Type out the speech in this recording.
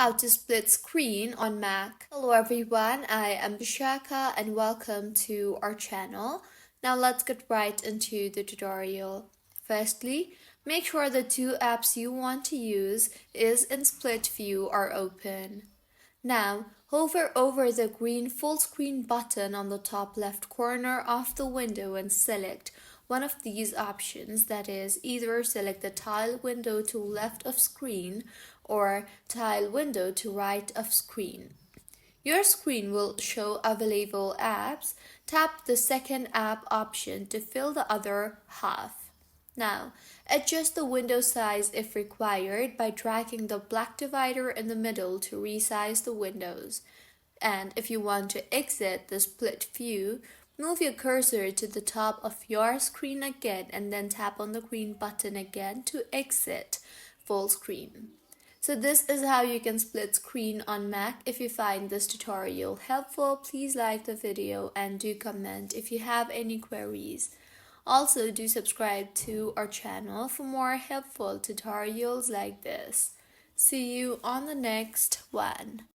How to split screen on Mac. Hello everyone, I am Bishaka and welcome to our channel. Now let's get right into the tutorial. Firstly, make sure the two apps you want to use is in split view are open. Now, hover over the green full screen button on the top left corner of the window and select one of these options, that is, either select the tile window to left of screen or tile window to right of screen. Your screen will show available apps. Tap the second app option to fill the other half. Now, adjust the window size if required by dragging the black divider in the middle to resize the windows. And if you want to exit the split view, move your cursor to the top of your screen again and then tap on the green button again to exit full screen. So this is how you can split screen on Mac. If you find this tutorial helpful, please like the video and do comment if you have any queries. Also, do subscribe to our channel for more helpful tutorials like this. See you on the next one.